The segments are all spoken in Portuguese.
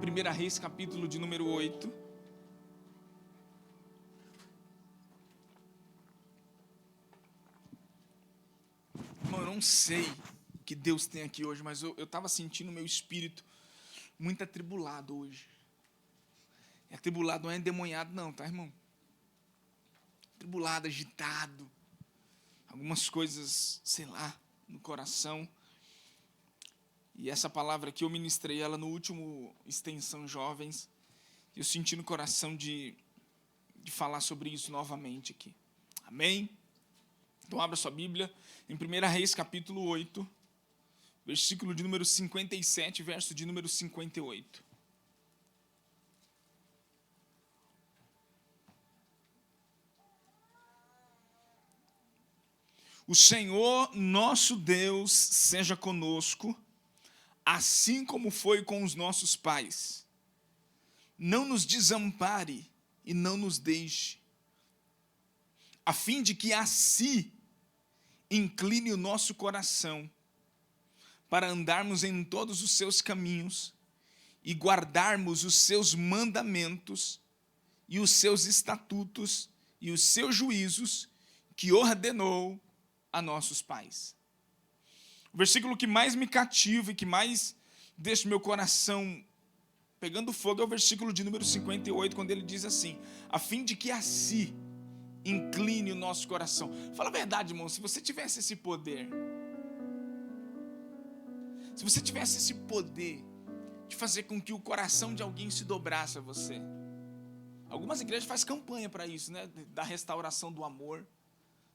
1 Reis, capítulo de número 8. Irmão, eu não sei o que Deus tem aqui hoje, mas eu estava sentindo o meu espírito muito atribulado hoje. E atribulado não é endemoniado não, tá, irmão? Atribulado, agitado. Algumas coisas, sei lá, no coração. E essa palavra aqui eu ministrei ela no último Extensão Jovens. E eu senti no coração de falar sobre isso novamente aqui. Amém? Então abra sua Bíblia em 1 Reis capítulo 8, versículo de número 57, verso de número 58. O Senhor nosso Deus seja conosco, assim como foi com os nossos pais. Não nos desampare e não nos deixe, a fim de que assim incline o nosso coração, para andarmos em todos os seus caminhos e guardarmos os seus mandamentos e os seus estatutos e os seus juízos que ordenou a nossos pais. O versículo que mais me cativa e que mais deixa meu coração pegando fogo é o versículo de número 58, quando ele diz assim: a fim de que assim incline o nosso coração. Fala a verdade, irmão, se você tivesse esse poder, se você tivesse esse poder de fazer com que o coração de alguém se dobrasse a você. Algumas igrejas fazem campanha para isso, né? Da restauração do amor.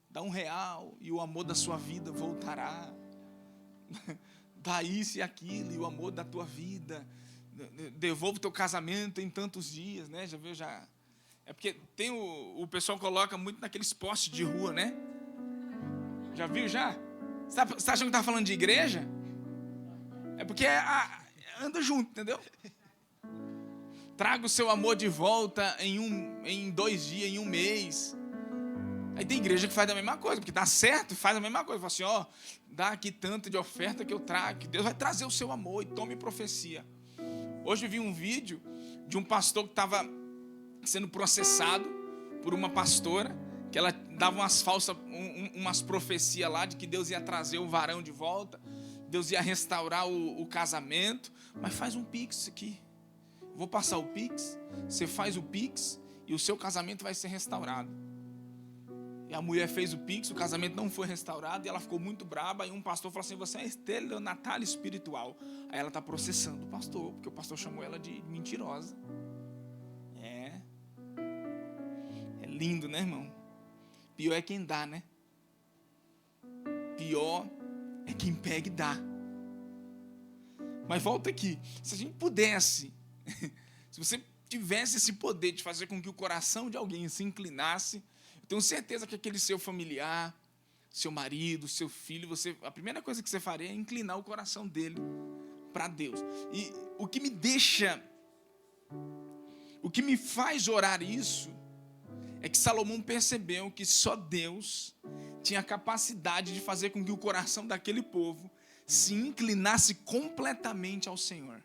Dá R$1 e o amor da sua vida voltará. Dá isso e aquilo e o amor da tua vida. Devolva o teu casamento em tantos dias, né? Já viu? Já. É porque tem o pessoal coloca muito naqueles postes de rua, né? Já viu já? Você tá achando que tá falando de igreja? É porque anda junto, entendeu? Traga o seu amor de volta em 2 dias, em 1 mês. Aí tem igreja que faz a mesma coisa, porque dá certo, faz a mesma coisa. Fala assim, ó, dá aqui tanto de oferta que eu trago, que Deus vai trazer o seu amor e tome profecia. Hoje eu vi um vídeo de um pastor que estava sendo processado por uma pastora, que ela dava umas profecias lá de que Deus ia trazer o varão de volta, Deus ia restaurar o casamento, mas faz um pix aqui. Vou passar o pix, você faz o pix e o seu casamento vai ser restaurado. E a mulher fez o pix, o casamento não foi restaurado, e ela ficou muito braba, e um pastor falou assim, você é estelionatária espiritual. Aí ela está processando o pastor, porque o pastor chamou ela de mentirosa. É lindo, né, irmão? Pior é quem dá, né? Pior é quem pega e dá. Mas volta aqui, se a gente pudesse, se você tivesse esse poder de fazer com que o coração de alguém se inclinasse, eu tenho certeza que aquele seu familiar, seu marido, seu filho, a primeira coisa que você faria é inclinar o coração dele para Deus. E o que me faz orar isso, é que Salomão percebeu que só Deus tinha a capacidade de fazer com que o coração daquele povo se inclinasse completamente ao Senhor.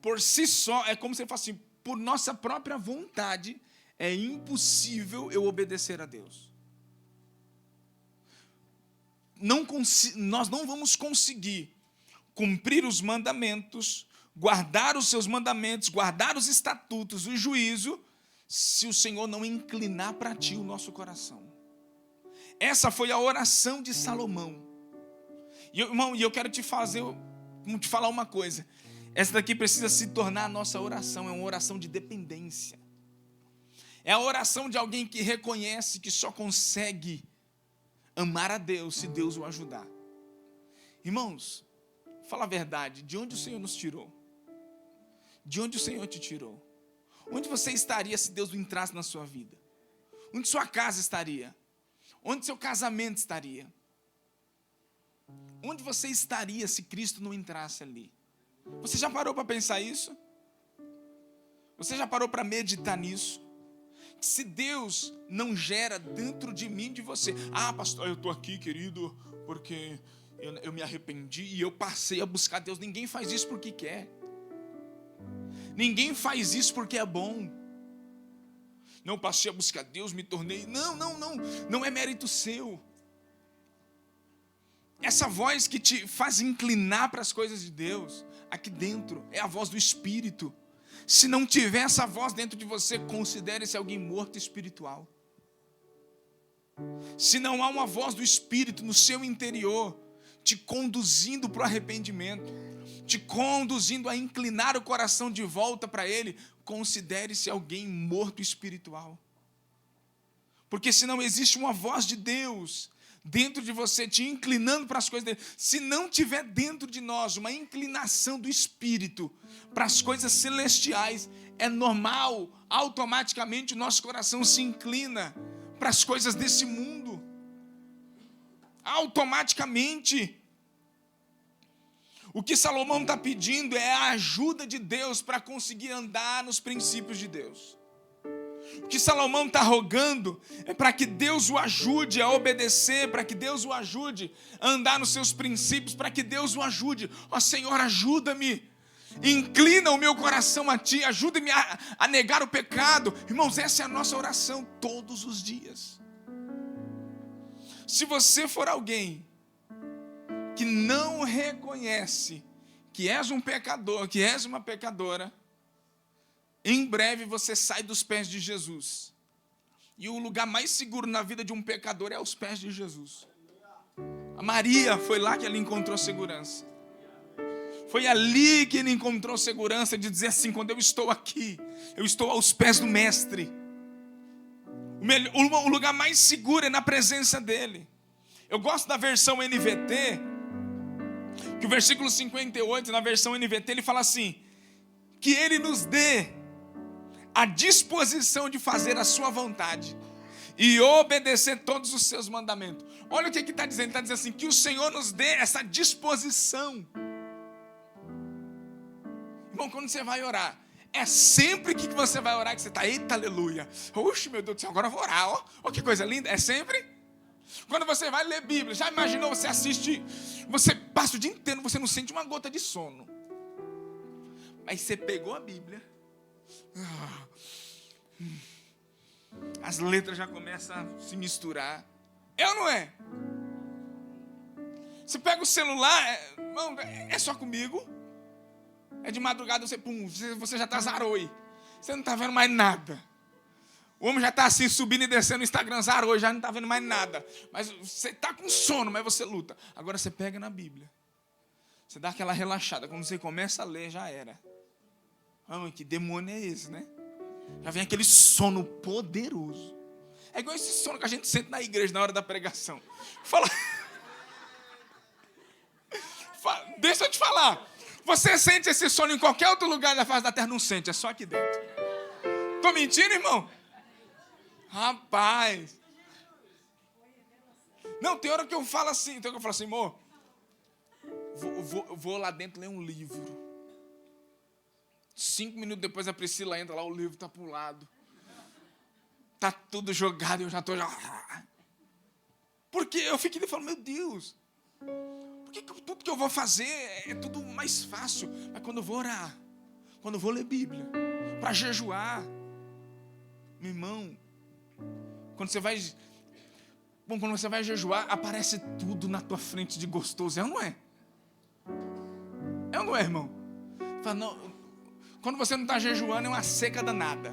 Por si só, é como se ele falasse assim, por nossa própria vontade, é impossível eu obedecer a Deus. Nós não vamos conseguir cumprir os mandamentos, guardar os seus mandamentos, guardar os estatutos, o juízo, se o Senhor não inclinar para ti o nosso coração. Essa foi a oração de Salomão. E irmão, eu quero te falar uma coisa. Essa daqui precisa se tornar a nossa oração, é uma oração de dependência. É a oração de alguém que reconhece que só consegue amar a Deus se Deus o ajudar. Irmãos, fala a verdade, de onde o Senhor nos tirou? De onde o Senhor te tirou? Onde você estaria se Deus não entrasse na sua vida? Onde sua casa estaria? Onde seu casamento estaria? Onde você estaria se Cristo não entrasse ali? Você já parou para pensar isso? Você já parou para meditar nisso? Se Deus não gera dentro de mim, de você, pastor, eu estou aqui, querido, porque eu me arrependi e eu passei a buscar Deus. Ninguém faz isso porque quer. Ninguém faz isso porque é bom. Não, passei a buscar Deus, me tornei... Não é mérito seu. Essa voz que te faz inclinar para as coisas de Deus, aqui dentro, é a voz do Espírito. Se não tiver essa voz dentro de você, considere-se alguém morto espiritual. Se não há uma voz do Espírito no seu interior, te conduzindo para o arrependimento, te conduzindo a inclinar o coração de volta para Ele, considere-se alguém morto espiritual. Porque se não existe uma voz de Deus dentro de você, te inclinando para as coisas dele, se não tiver dentro de nós uma inclinação do Espírito para as coisas celestiais, é normal, automaticamente o nosso coração se inclina para as coisas desse mundo. Automaticamente. O que Salomão está pedindo é a ajuda de Deus para conseguir andar nos princípios de Deus. O que Salomão está rogando é para que Deus o ajude a obedecer, para que Deus o ajude a andar nos seus princípios, para que Deus o ajude. Ó Senhor, ajuda-me, inclina o meu coração a Ti, ajuda-me a negar o pecado. Irmãos, essa é a nossa oração todos os dias. Se você for alguém que não reconhece que és um pecador, que és uma pecadora, em breve você sai dos pés de Jesus. E o lugar mais seguro na vida de um pecador é aos pés de Jesus. A Maria foi lá que ela encontrou segurança. Foi ali que ele encontrou segurança de dizer assim: quando eu estou aqui, eu estou aos pés do Mestre. O lugar mais seguro é na presença dele. Eu gosto da versão NVT, que o versículo 58, na versão NVT, ele fala assim: que ele nos dê a disposição de fazer a sua vontade e obedecer todos os seus mandamentos. Olha o que está dizendo. Está dizendo assim: que o Senhor nos dê essa disposição. Irmão, quando você vai orar, é sempre que você vai orar que você está, eita, aleluia. Oxe, meu Deus do céu, agora eu vou orar. Ó, que coisa linda. É sempre. Quando você vai ler Bíblia, já imaginou, você assiste, você passa o dia inteiro, você não sente uma gota de sono. Mas você pegou a Bíblia, as letras já começam a se misturar. É ou não é? Você pega o celular, é só comigo. É de madrugada, você já está zarou aí. Você não está vendo mais nada. O homem já está assim, subindo e descendo no Instagram, zarou, já não está vendo mais nada. Mas você está com sono, mas você luta. Agora você pega na Bíblia. Você dá aquela relaxada. Quando você começa a ler, já era. Que demônio é esse, né? Já vem aquele sono poderoso. É igual esse sono que a gente sente na igreja na hora da pregação. Deixa eu te falar. Você sente esse sono em qualquer outro lugar da face da terra, não sente, é só aqui dentro. Tô mentindo, irmão? Rapaz. Não, tem hora que eu falo assim, amor, vou lá dentro ler um livro. 5 minutos depois a Priscila entra lá, o livro está pro lado. Tá tudo jogado e eu já estou... Porque eu fico ali e falo, meu Deus, por que tudo que eu vou fazer é tudo mais fácil? Mas quando eu vou orar, quando eu vou ler Bíblia, para jejuar, meu irmão, quando você vai jejuar, aparece tudo na tua frente de gostoso, é ou não é? É ou não é, irmão? Fala, não, quando você não está jejuando, é uma seca danada.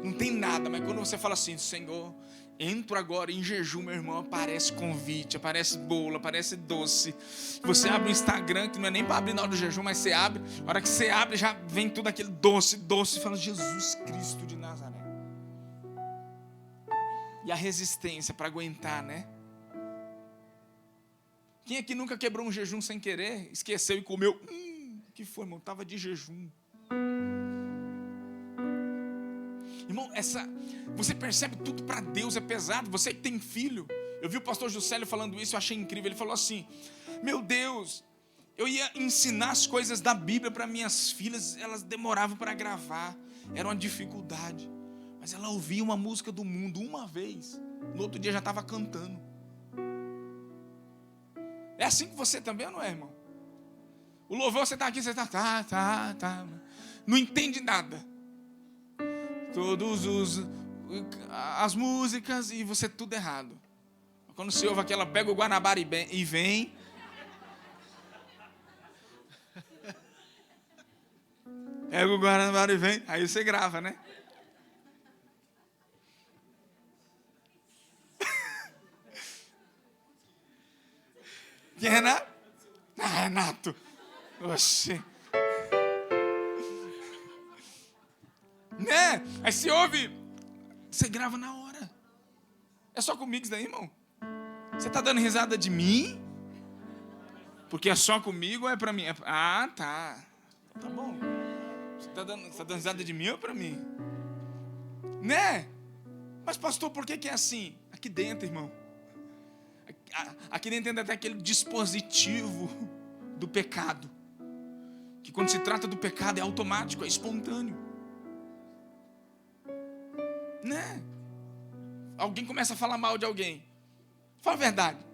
Não tem nada, mas quando você fala assim, Senhor, entro agora em jejum, meu irmão, aparece convite, aparece bolo, aparece doce. Você abre o Instagram, que não é nem para abrir na hora do jejum, mas você abre, a hora que você abre, já vem tudo aquele doce, fala, Jesus Cristo de Nazaré. E a resistência para aguentar, né? Quem aqui nunca quebrou um jejum sem querer, esqueceu e comeu? Que foi, irmão? Estava de jejum. Irmão, você percebe tudo para Deus é pesado. Você que tem filho, eu vi o pastor Juscelio falando isso, eu achei incrível. Ele falou assim, meu Deus, eu ia ensinar as coisas da Bíblia para minhas filhas, elas demoravam para gravar, era uma dificuldade. Mas ela ouvia uma música do mundo uma vez, no outro dia já estava cantando. É assim que você também, não é, irmão? O louvor, você está aqui, você está, tá. Não entende nada. As músicas e você tudo errado. Quando você ouve aquela, pega o Guanabara e vem. Pega o Guanabara e vem. Aí você grava, né? Quem é Renato? Ah, Renato. Oxê. Né? Aí você ouve, você grava na hora. É só comigo isso daí, irmão? Você está dando risada de mim? Porque é só comigo ou é para mim? Ah, tá. Tá bom. Você está dando risada de mim ou para mim? Né? Mas pastor, por que é assim? Aqui dentro, irmão. Aqui dentro ainda tem aquele dispositivo do pecado. Que quando se trata do pecado é automático, é espontâneo. Né? Alguém começa a falar mal de alguém. Fala a verdade.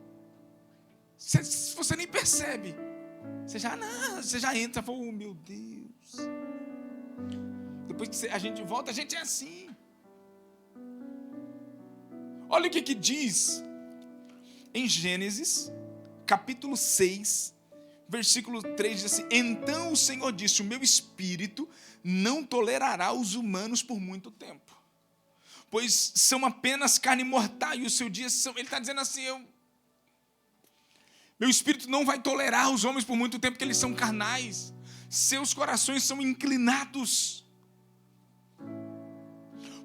Você nem percebe. Você já entra e fala, oh meu Deus. Depois que a gente volta, a gente é assim. Olha o que diz em Gênesis, capítulo 6, versículo 3, diz assim: então o Senhor disse, o meu espírito não tolerará os humanos por muito tempo, pois são apenas carne mortal, e os seus dias são... Ele está dizendo assim, meu espírito não vai tolerar os homens por muito tempo, porque eles são carnais, seus corações são inclinados.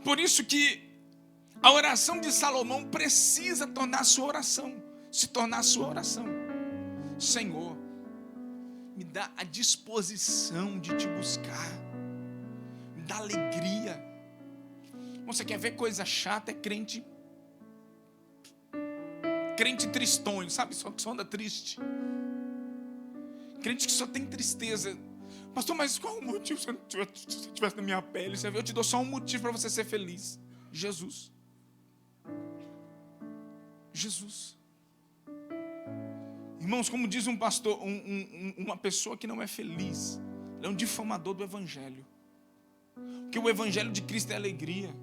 Por isso que a oração de Salomão precisa se tornar a sua oração. Senhor, me dá a disposição de te buscar, me dá alegria. Você quer ver coisa chata? É crente tristonho, sabe? Só que só anda triste. Crente que só tem tristeza. Pastor, mas qual o motivo? Se eu estivesse na minha pele, eu te dou só um motivo para você ser feliz. Jesus. Irmãos, como diz um pastor, uma pessoa que não é feliz, ele é um difamador do Evangelho. Porque o Evangelho de Cristo é alegria.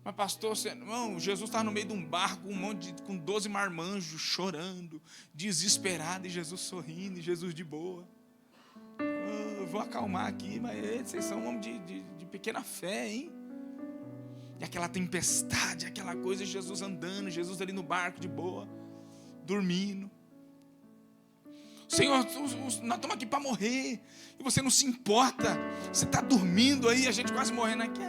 Mas pastor, irmão, Jesus estava no meio de um barco, com 12 marmanjos, chorando, desesperado, e Jesus sorrindo, e Jesus de boa. Eu vou acalmar aqui, mas vocês são um homem de pequena fé, hein? E aquela tempestade, aquela coisa, Jesus andando, Jesus ali no barco de boa, dormindo. Senhor, nós estamos aqui para morrer, e você não se importa, você está dormindo aí, a gente quase morrendo aqui.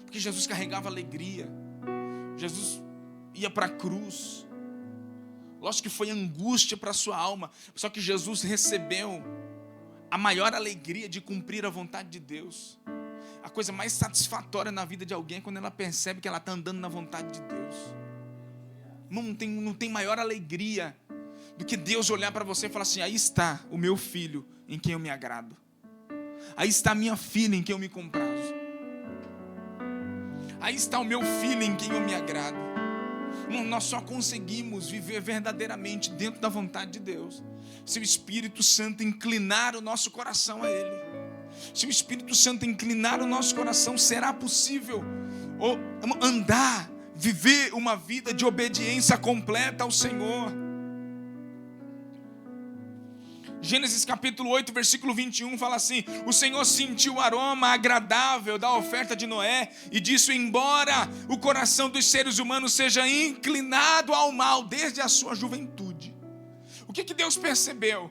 Porque Jesus carregava alegria, Jesus ia para a cruz, lógico que foi angústia para a sua alma, só que Jesus recebeu a maior alegria de cumprir a vontade de Deus. A coisa mais satisfatória na vida de alguém é quando ela percebe que ela está andando na vontade de Deus. Não tem maior alegria do que Deus olhar para você e falar assim: aí está o meu filho em quem eu me agrado, aí está a minha filha em quem eu me comprazo, aí está o meu filho em quem eu me agrado. Nós só conseguimos viver verdadeiramente dentro da vontade de Deus se o Espírito Santo inclinar o nosso coração a Ele. Se o Espírito Santo inclinar o nosso coração, será possível viver uma vida de obediência completa ao Senhor. Gênesis capítulo 8, versículo 21 fala assim: o Senhor sentiu o aroma agradável da oferta de Noé e disse: embora o coração dos seres humanos seja inclinado ao mal desde a sua juventude. O que Deus percebeu?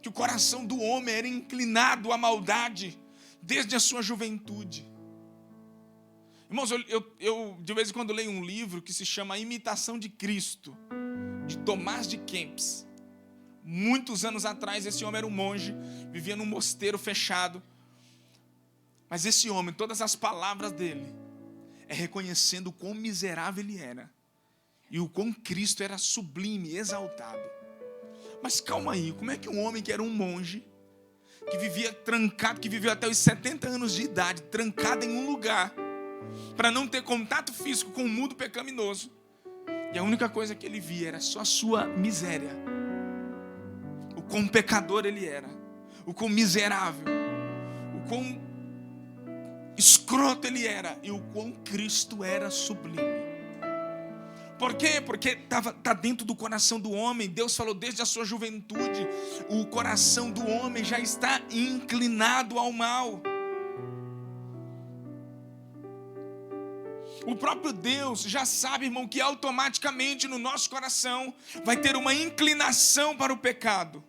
Que o coração do homem era inclinado à maldade desde a sua juventude. Irmãos, eu de vez em quando leio um livro que se chama A Imitação de Cristo, de Tomás de Kempis. Muitos anos atrás, esse homem era um monge, vivia num mosteiro fechado. Mas esse homem, todas as palavras dele, é reconhecendo o quão miserável ele era e o quão Cristo era sublime, exaltado. Mas calma aí, como é que um homem que era um monge, que vivia trancado, que viveu até os 70 anos de idade, trancado em um lugar, para não ter contato físico com o mundo pecaminoso, e a única coisa que ele via era só a sua miséria, quão pecador ele era, o quão miserável, o quão escroto ele era e o quão Cristo era sublime. Por quê? Porque está dentro do coração do homem. Deus falou desde a sua juventude, o coração do homem já está inclinado ao mal. O próprio Deus já sabe, irmão, que automaticamente no nosso coração vai ter uma inclinação para o pecado.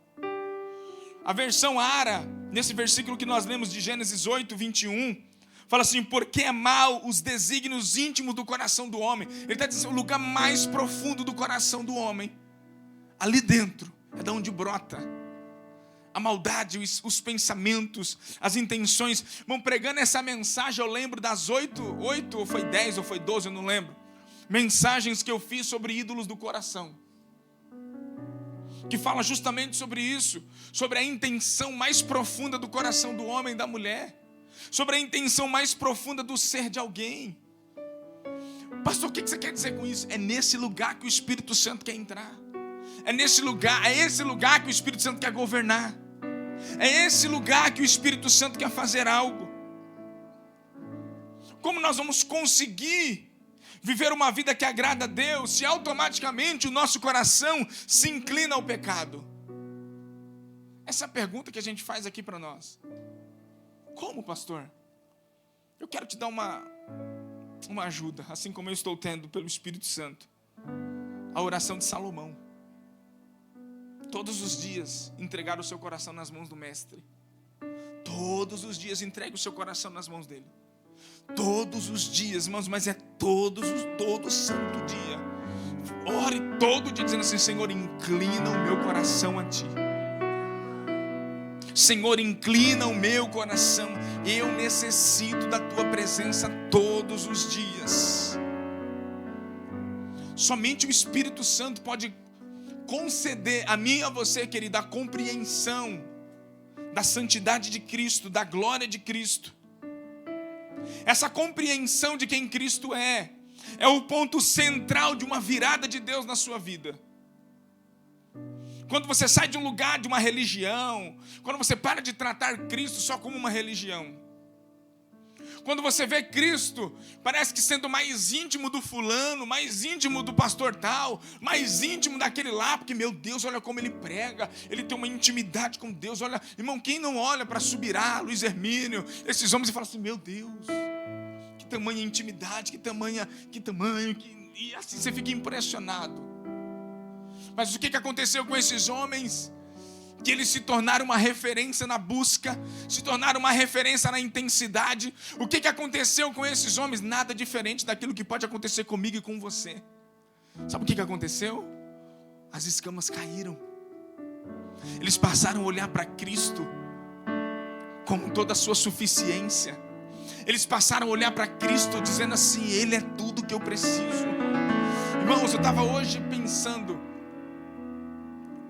A versão Ara, nesse versículo que nós lemos de Gênesis 8, 21, fala assim: porque é mal os desígnios íntimos do coração do homem. Ele está dizendo o lugar mais profundo do coração do homem. Ali dentro é de onde brota a maldade, os pensamentos, as intenções. Vão pregando essa mensagem, eu lembro das 8 ou foi 10 ou foi 12, eu não lembro. Mensagens que eu fiz sobre ídolos do coração, que fala justamente sobre isso, sobre a intenção mais profunda do coração do homem e da mulher, sobre a intenção mais profunda do ser de alguém. Pastor, o que você quer dizer com isso? É nesse lugar que o Espírito Santo quer entrar. É esse lugar que o Espírito Santo quer governar. É esse lugar que o Espírito Santo quer fazer algo. Como nós vamos conseguir viver uma vida que agrada a Deus se automaticamente o nosso coração se inclina ao pecado? Essa é a pergunta que a gente faz aqui para nós. Como, pastor? Eu quero te dar uma ajuda, assim como eu estou tendo pelo Espírito Santo. A oração de Salomão. Todos os dias entregar o seu coração nas mãos do Mestre. Todos os dias entregue o seu coração nas mãos dele. Todos os dias, irmãos, mas é todo santo dia. Ore todo dia dizendo assim: Senhor, inclina o meu coração a ti. Senhor, inclina o meu coração. Eu necessito da tua presença todos os dias. Somente o Espírito Santo pode conceder a mim e a você, querida, a compreensão da santidade de Cristo, da glória de Cristo. Essa compreensão de quem Cristo é o ponto central de uma virada de Deus na sua vida. Quando você sai de um lugar, de uma religião, quando você para de tratar Cristo só como uma religião, quando você vê Cristo, parece que sendo mais íntimo do fulano, mais íntimo do pastor tal, mais íntimo daquele lá, porque, meu Deus, olha como ele prega, ele tem uma intimidade com Deus. Olha, irmão, quem não olha para Subirá, Luiz Hermínio, esses homens, e fala assim: meu Deus, que tamanha intimidade, que tamanho, e assim você fica impressionado. Mas o que aconteceu com esses homens? Que eles se tornaram uma referência na busca, se tornaram uma referência na intensidade. O que aconteceu com esses homens? Nada diferente daquilo que pode acontecer comigo e com você. Sabe o que aconteceu? As escamas caíram. Eles passaram a olhar para Cristo com toda a sua suficiência. Eles passaram a olhar para Cristo dizendo assim: Ele é tudo que eu preciso. Irmãos, eu estava hoje pensando,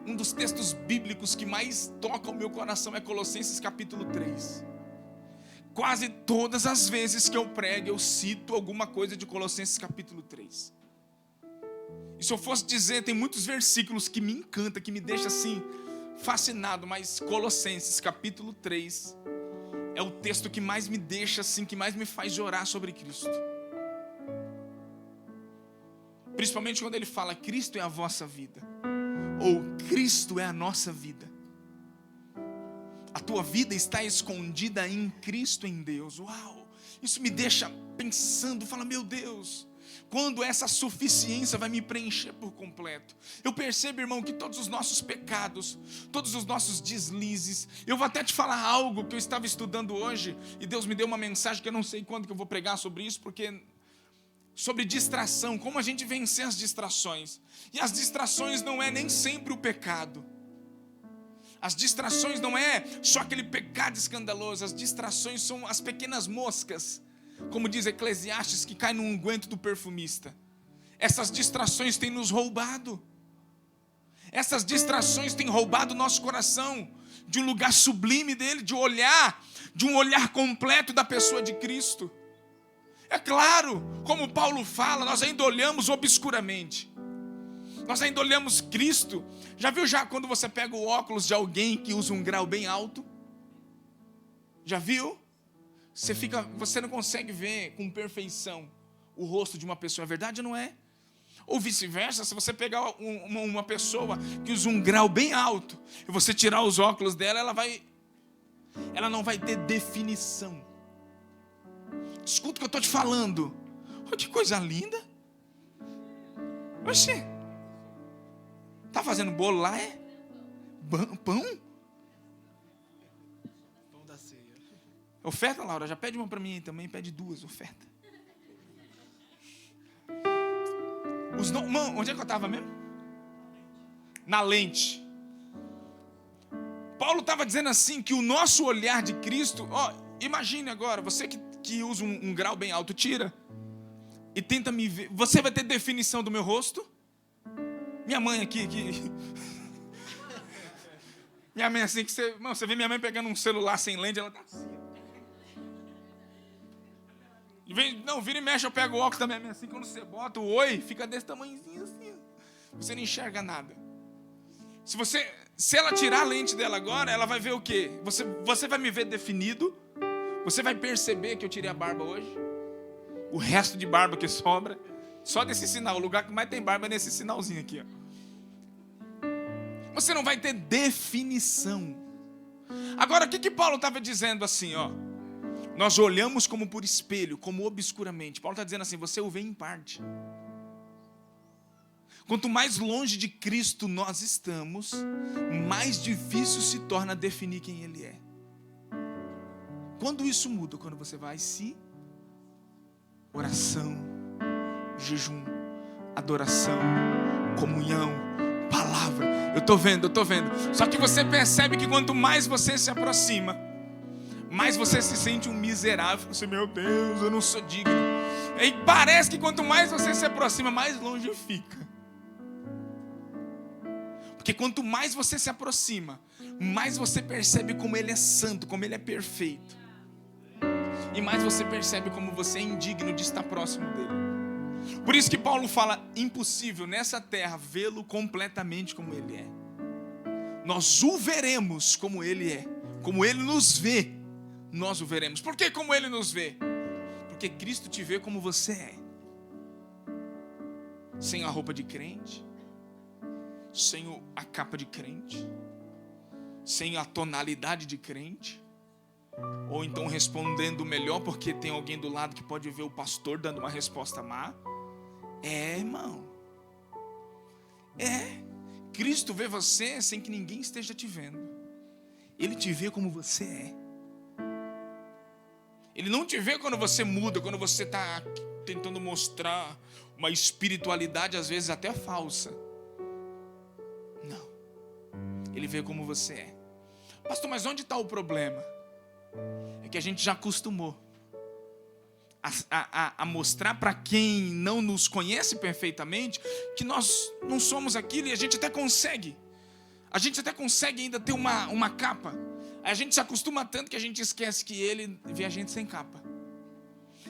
um dos textos bíblicos que mais toca o meu coração é Colossenses capítulo 3. Quase todas as vezes que eu prego, eu cito alguma coisa de Colossenses capítulo 3. E se eu fosse dizer, tem muitos versículos que me encantam, que me deixam assim, fascinado, mas Colossenses capítulo 3 é o texto que mais me deixa assim, que mais me faz orar sobre Cristo. Principalmente quando ele fala: Cristo é a vossa vida. Ou Cristo é a nossa vida. A tua vida está escondida em Cristo, em Deus. Uau! Isso me deixa pensando, fala: meu Deus, quando essa suficiência vai me preencher por completo? Eu percebo, irmão, que todos os nossos pecados, todos os nossos deslizes, eu vou até te falar algo que eu estava estudando hoje, e Deus me deu uma mensagem que eu não sei quando que eu vou pregar sobre isso, porque sobre distração, como a gente vencer as distrações. E as distrações não é nem sempre o pecado. As distrações não é só aquele pecado escandaloso. As distrações são as pequenas moscas, como diz Eclesiastes, que caem no unguento do perfumista. Essas distrações têm nos roubado. Essas distrações têm roubado o nosso coração de um lugar sublime dele, de um olhar completo da pessoa de Cristo. É claro, como Paulo fala, nós ainda olhamos obscuramente. Nós ainda olhamos Cristo. Já viu quando você pega o óculos de alguém que usa um grau bem alto? Já viu? Você não consegue ver com perfeição o rosto de uma pessoa, é verdade ou não é? Ou vice-versa, se você pegar uma pessoa que usa um grau bem alto e você tirar os óculos dela, ela não vai ter definição. Escuta o que eu estou te falando. Oh, que coisa linda. Oxê, tá fazendo bolo lá, é? Pão? Pão da ceia. Oferta, Laura, já pede uma para mim aí também, pede 2 ofertas. Onde é que eu estava mesmo? Na lente. Paulo estava dizendo assim, que o nosso olhar de Cristo, imagine agora, você que usa um grau bem alto, tira e tenta me ver, você vai ter definição do meu rosto? Minha mãe aqui minha mãe assim, você vê minha mãe pegando um celular sem lente, ela tá assim. Vira e mexe, eu pego o óculos da minha mãe assim, quando você bota o oi, fica desse tamanhozinho assim. Você não enxerga nada. Se ela tirar a lente dela agora, ela vai ver o quê? Você vai me ver definido. Você vai perceber que eu tirei a barba hoje. O resto de barba que sobra, só desse sinal. O lugar que mais tem barba é nesse sinalzinho aqui, ó. Você não vai ter definição. Agora, o que Paulo estava dizendo assim, ó? Nós olhamos como por espelho, como obscuramente. Paulo está dizendo assim, você o vê em parte. Quanto mais longe de Cristo nós estamos, mais difícil se torna definir quem Ele é. Quando isso muda? Quando você vai oração, jejum, adoração, comunhão, palavra. Eu estou vendo. Só que você percebe que quanto mais você se aproxima, mais você se sente um miserável. Você, meu Deus, eu não sou digno. E parece que quanto mais você se aproxima, mais longe fica. Porque quanto mais você se aproxima, mais você percebe como Ele é santo, como Ele é perfeito. E mais você percebe como você é indigno de estar próximo dEle. Por isso que Paulo fala, impossível nessa terra vê-lo completamente como Ele é. Nós o veremos como Ele é. Como Ele nos vê, nós o veremos. Por que como Ele nos vê? Porque Cristo te vê como você é. Sem a roupa de crente, sem a capa de crente, sem a tonalidade de crente, ou então respondendo melhor porque tem alguém do lado que pode ver o pastor dando uma resposta má. Irmão, Cristo vê você sem que ninguém esteja te vendo. Ele te vê como você é. Ele não te vê quando você muda, quando você está tentando mostrar uma espiritualidade às vezes até falsa. Não. Ele vê como você é. Pastor, mas onde está o problema? É que a gente já acostumou a mostrar para quem não nos conhece perfeitamente que nós não somos aquilo, e a gente até consegue ainda ter uma capa. A gente se acostuma tanto que a gente esquece que Ele vê a gente sem capa.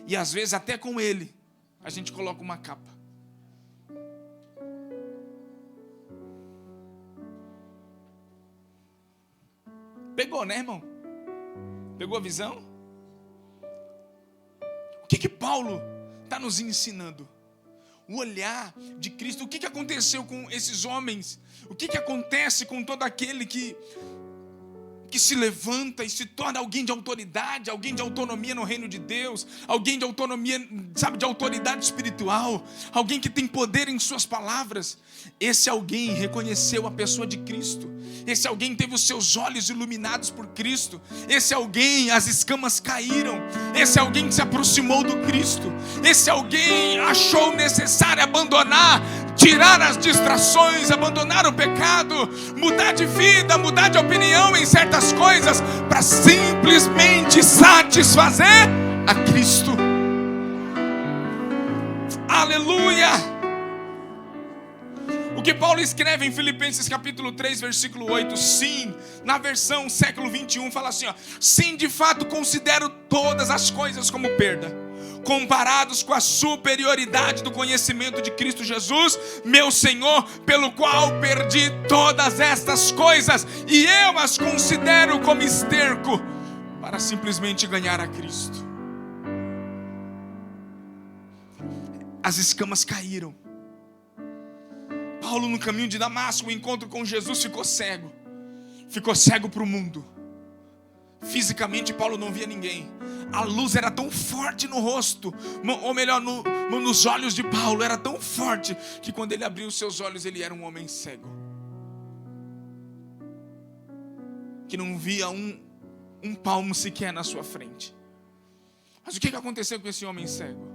E às vezes até com Ele a gente coloca uma capa. Pegou, né, irmão? Pegou a visão? O que Paulo está nos ensinando? O olhar de Cristo. O que aconteceu com esses homens? O que acontece com todo aquele que se levanta e se torna alguém de autoridade, alguém de autonomia no reino de Deus, alguém de autonomia, de autoridade espiritual, alguém que tem poder em suas palavras? Esse alguém reconheceu a pessoa de Cristo. Esse alguém teve os seus olhos iluminados por Cristo. Esse alguém, as escamas caíram. Esse alguém se aproximou do Cristo. Esse alguém achou necessário abandonar, tirar as distrações, abandonar o pecado, mudar de vida, mudar de opinião em certas coisas, para simplesmente satisfazer a Cristo. Aleluia! O que Paulo escreve em Filipenses capítulo 3, versículo 8, sim, na versão século 21, fala assim, ó: sim, de fato considero todas as coisas como perda, comparados com a superioridade do conhecimento de Cristo Jesus, meu Senhor, pelo qual perdi todas estas coisas, e eu as considero como esterco, para simplesmente ganhar a Cristo. As escamas caíram. Paulo, no caminho de Damasco, o encontro com Jesus, ficou cego para o mundo. Fisicamente Paulo não via ninguém. A luz era tão forte no rosto, ou melhor, nos olhos de Paulo, era tão forte, que quando ele abriu os seus olhos, ele era um homem cego, que não via um palmo sequer na sua frente. Mas o que aconteceu com esse homem cego?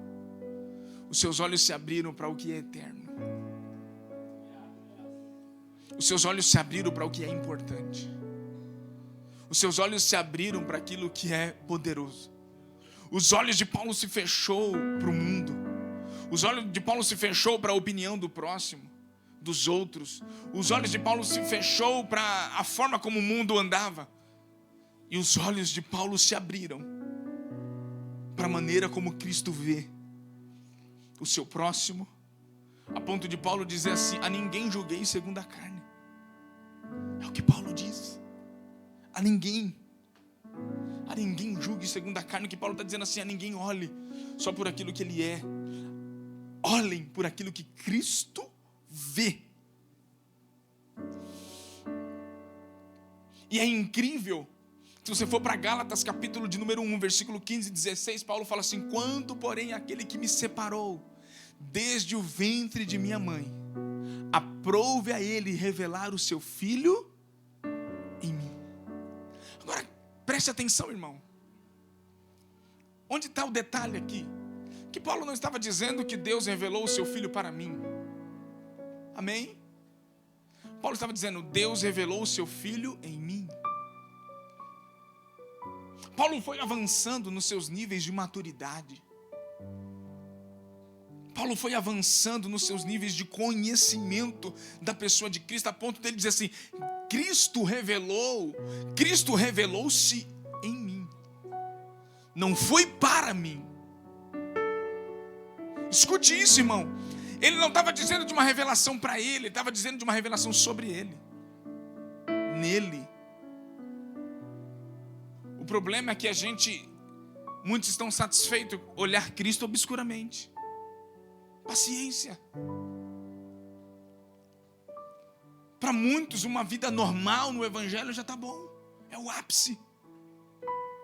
Os seus olhos se abriram para o que é eterno. Os seus olhos se abriram para o que é importante. Os seus olhos se abriram para aquilo que é poderoso. Os olhos de Paulo se fechou para o mundo. Os olhos de Paulo se fechou para a opinião do próximo, dos outros. Os olhos de Paulo se fechou para a forma como o mundo andava. E os olhos de Paulo se abriram para a maneira como Cristo vê o seu próximo, a ponto de Paulo dizer assim: a ninguém julguei segundo a carne. É o que Paulo diz. A ninguém julgue segundo a carne. O que Paulo está dizendo assim: a ninguém olhe só por aquilo que ele é. Olhem por aquilo que Cristo vê. E é incrível, se você for para Gálatas capítulo de número 1, versículo 15 e 16, Paulo fala assim: quanto porém aquele que me separou desde o ventre de minha mãe, aprouve a ele revelar o seu Filho em mim. Agora, preste atenção, irmão. Onde está o detalhe aqui? Que Paulo não estava dizendo que Deus revelou o seu Filho para mim. Amém? Paulo estava dizendo: Deus revelou o seu Filho em mim. Paulo foi avançando nos seus níveis de maturidade. Paulo foi avançando nos seus níveis de conhecimento da pessoa de Cristo, a ponto dele dizer assim: Cristo revelou-se em mim. Não foi para mim. Escute isso, irmão. Ele não estava dizendo de uma revelação para ele estava dizendo de uma revelação sobre ele, nele. O problema é que muitos estão satisfeitos em olhar Cristo obscuramente. Paciência. Para muitos, uma vida normal no Evangelho já está bom, é o ápice.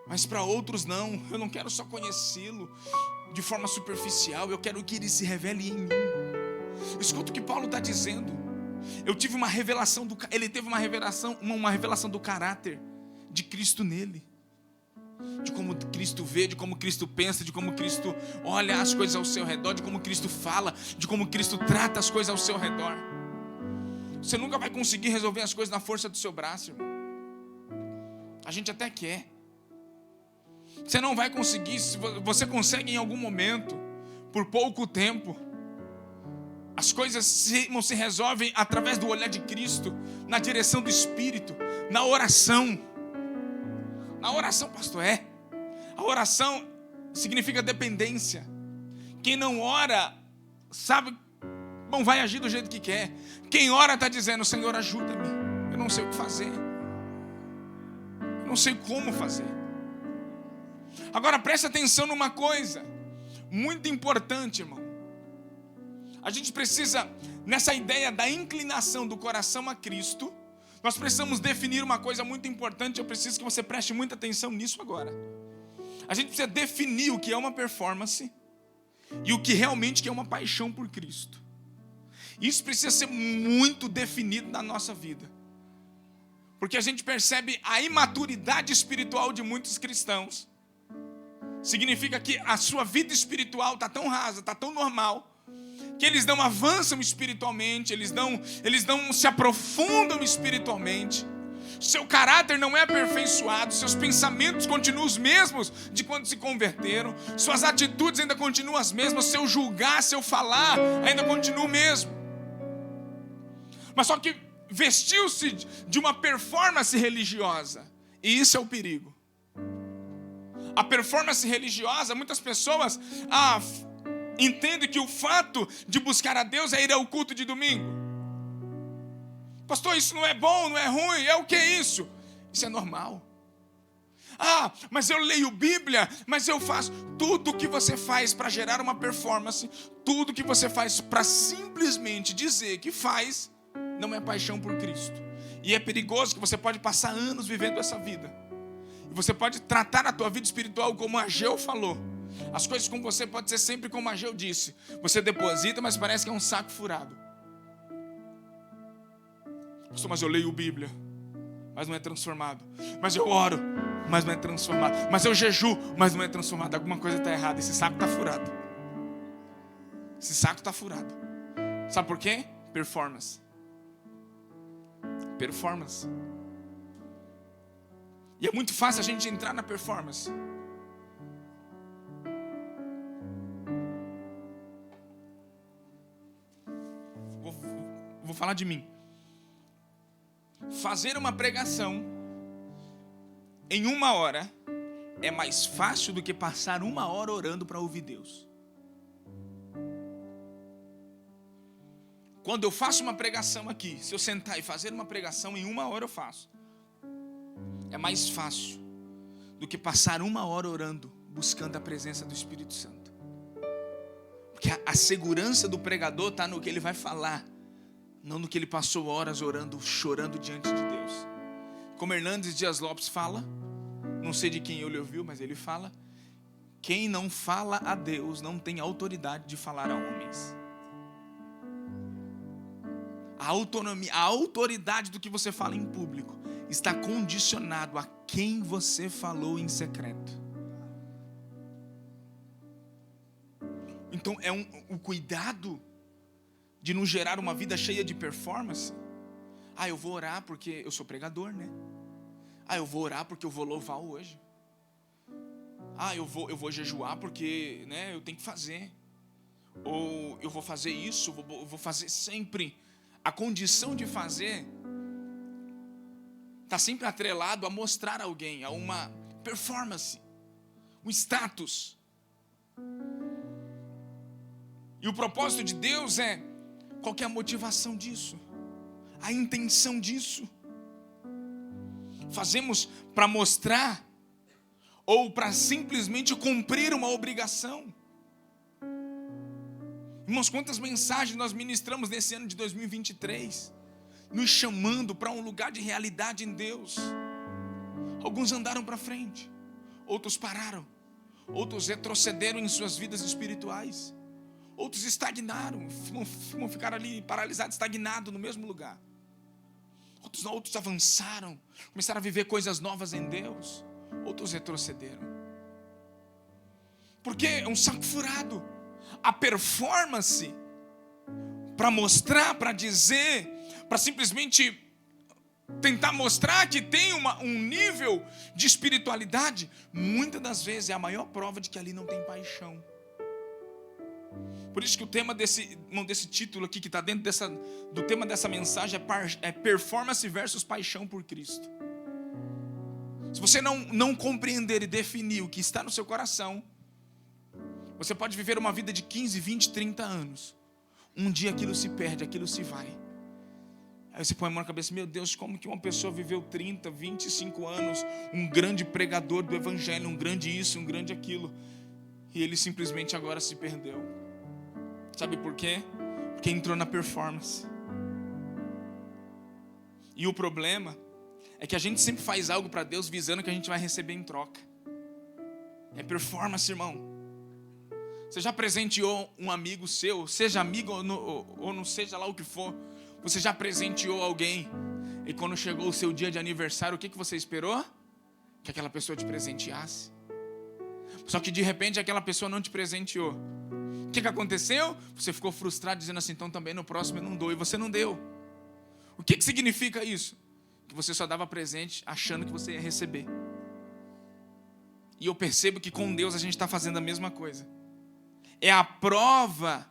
Mas para outros não. Eu não quero só conhecê-lo de forma superficial, eu quero que ele se revele em mim. Escuta o que Paulo está dizendo. Ele teve uma revelação do caráter de Cristo nele, de como Cristo vê, de como Cristo pensa, de como Cristo olha as coisas ao seu redor, de como Cristo fala, de como Cristo trata as coisas ao seu redor. Você nunca vai conseguir resolver as coisas na força do seu braço, irmão. A gente até quer. Você não vai conseguir. Você consegue em algum momento, por pouco tempo. As coisas se resolvem através do olhar de Cristo, na direção do Espírito, na oração. Na oração, pastor, a oração significa dependência. Quem não ora, sabe, não vai agir do jeito que quer. Quem ora está dizendo: Senhor, ajuda-me, eu não sei o que fazer, eu não sei como fazer. Agora preste atenção numa coisa muito importante, irmão. A gente precisa, nessa ideia da inclinação do coração a Cristo, nós precisamos definir uma coisa muito importante. Eu preciso que você preste muita atenção nisso agora. A gente precisa definir o que é uma performance e o que realmente é uma paixão por Cristo. Isso precisa ser muito definido na nossa vida, porque a gente percebe a imaturidade espiritual de muitos cristãos. Significa que a sua vida espiritual está tão rasa, está tão normal, que eles não avançam espiritualmente, eles não se aprofundam espiritualmente. Seu caráter não é aperfeiçoado, seus pensamentos continuam os mesmos de quando se converteram, suas atitudes ainda continuam as mesmas, seu julgar, seu falar ainda continua o mesmo. Mas só que vestiu-se de uma performance religiosa, e isso é o perigo. A performance religiosa, muitas pessoas entendem que o fato de buscar a Deus é ir ao culto de domingo. Pastor, isso não é bom, não é ruim, é o que é isso? Isso é normal. Mas eu leio Bíblia, mas eu faço. Tudo que você faz para gerar uma performance, tudo que você faz para simplesmente dizer que faz, não é paixão por Cristo. E é perigoso que você pode passar anos vivendo essa vida. E você pode tratar a tua vida espiritual como Ageu falou. As coisas com você podem ser sempre como Ageu disse. Você deposita, mas parece que é um saco furado. Pastor, mas eu leio Bíblia, mas não é transformado. Mas eu oro, mas não é transformado. Mas eu jejuo, mas não é transformado. Alguma coisa está errada, esse saco está furado. Esse saco está furado. Sabe por quê? Performance. E é muito fácil a gente entrar na performance. Vou falar de mim. Fazer uma pregação em 1 hora é mais fácil do que passar 1 hora orando para ouvir Deus. Quando eu faço uma pregação aqui, se eu sentar e fazer uma pregação em 1 hora eu faço. É mais fácil do que passar 1 hora orando, buscando a presença do Espírito Santo. Porque a segurança do pregador está no que ele vai falar, não no que ele passou horas orando, chorando diante de Deus. Como Hernandes Dias Lopes fala, não sei de quem ele ouviu, mas ele fala: quem não fala a Deus não tem autoridade de falar a homens. A autoridade do que você fala em público está condicionado a quem você falou em secreto. Então é o cuidado de não gerar uma vida cheia de performance. Eu vou orar porque eu sou pregador, né? Eu vou orar porque eu vou louvar hoje. Eu vou jejuar porque, né, eu tenho que fazer. Ou eu vou fazer isso, eu vou fazer sempre. A condição de fazer está sempre atrelado a mostrar a alguém, a uma performance, um status. E o propósito de Deus é: qual que é a motivação disso? A intenção disso? Fazemos para mostrar ou para simplesmente cumprir uma obrigação? Irmãos, quantas mensagens nós ministramos nesse ano de 2023, nos chamando para um lugar de realidade em Deus. Alguns andaram para frente, outros pararam, outros retrocederam em suas vidas espirituais, outros estagnaram, ficaram ali paralisados, estagnados no mesmo lugar. Outros avançaram, começaram a viver coisas novas em Deus, outros retrocederam. Porque é um saco furado. A performance para mostrar, para dizer, para simplesmente tentar mostrar que tem um nível de espiritualidade, muitas das vezes é a maior prova de que ali não tem paixão. Por isso que o tema desse título aqui, que está dentro do tema dessa mensagem, é performance versus paixão por Cristo. Se você não compreender e definir o que está no seu coração, você pode viver uma vida de 15, 20, 30 anos. Um dia aquilo se perde, aquilo se vai. Aí você põe a mão na cabeça: meu Deus, como que uma pessoa viveu 30, 25 anos, um grande pregador do evangelho, um grande isso, um grande aquilo, e ele simplesmente agora se perdeu. Sabe por quê? Porque entrou na performance. E o problema é que a gente sempre faz algo para Deus visando que a gente vai receber em troca. É performance, irmão. Você já presenteou um amigo seu, seja amigo ou não seja lá o que for, você já presenteou alguém, e quando chegou o seu dia de aniversário, o que você esperou? Que aquela pessoa te presenteasse. Só que de repente aquela pessoa não te presenteou. O que aconteceu? Você ficou frustrado dizendo assim: então também no próximo eu não dou, e você não deu. O que significa isso? Que você só dava presente achando que você ia receber. E eu percebo que com Deus a gente está fazendo a mesma coisa. É a prova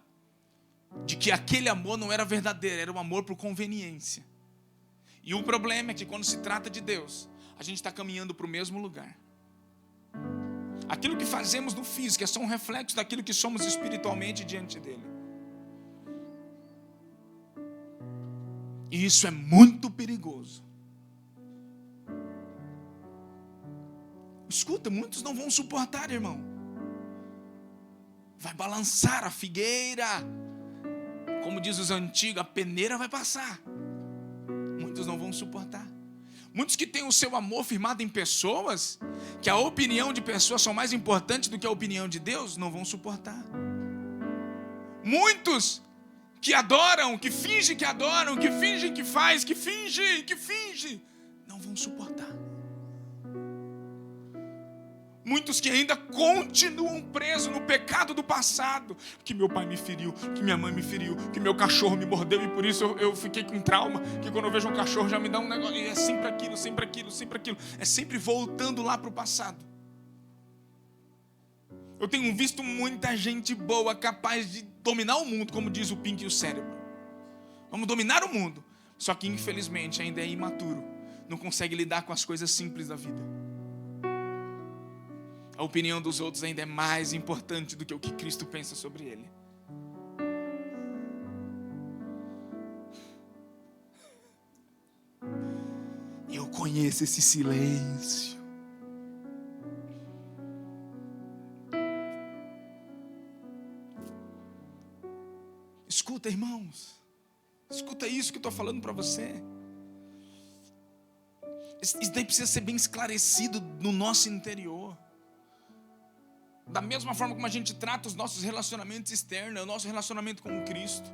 de que aquele amor não era verdadeiro, era um amor por conveniência. E o problema é que quando se trata de Deus, a gente está caminhando para o mesmo lugar. Aquilo que fazemos no físico é só um reflexo daquilo que somos espiritualmente diante dele. E isso é muito perigoso. Escuta, muitos não vão suportar, irmão. Vai balançar a figueira. Como diz os antigos, a peneira vai passar. Muitos não vão suportar. Muitos que têm o seu amor firmado em pessoas, que a opinião de pessoas são mais importantes do que a opinião de Deus, não vão suportar. Muitos que adoram, que fingem que adoram, que fingem que faz, que finge, não vão suportar. Muitos que ainda continuam presos no pecado do passado. Que meu pai me feriu, que minha mãe me feriu, que meu cachorro me mordeu e por isso eu fiquei com trauma. Que quando eu vejo um cachorro já me dá um negócio. E é sempre aquilo, sempre aquilo, sempre aquilo. É sempre voltando lá para o passado. Eu tenho visto muita gente boa capaz de dominar o mundo, como diz o Pink e o Cérebro. Vamos dominar o mundo. Só que infelizmente ainda é imaturo. Não consegue lidar com as coisas simples da vida. A opinião dos outros ainda é mais importante do que o que Cristo pensa sobre ele. Eu conheço esse silêncio. Escuta, irmãos. Escuta isso que eu estou falando para você. Isso daí precisa ser bem esclarecido no nosso interior. Da mesma forma como a gente trata os nossos relacionamentos externos, o nosso relacionamento com Cristo.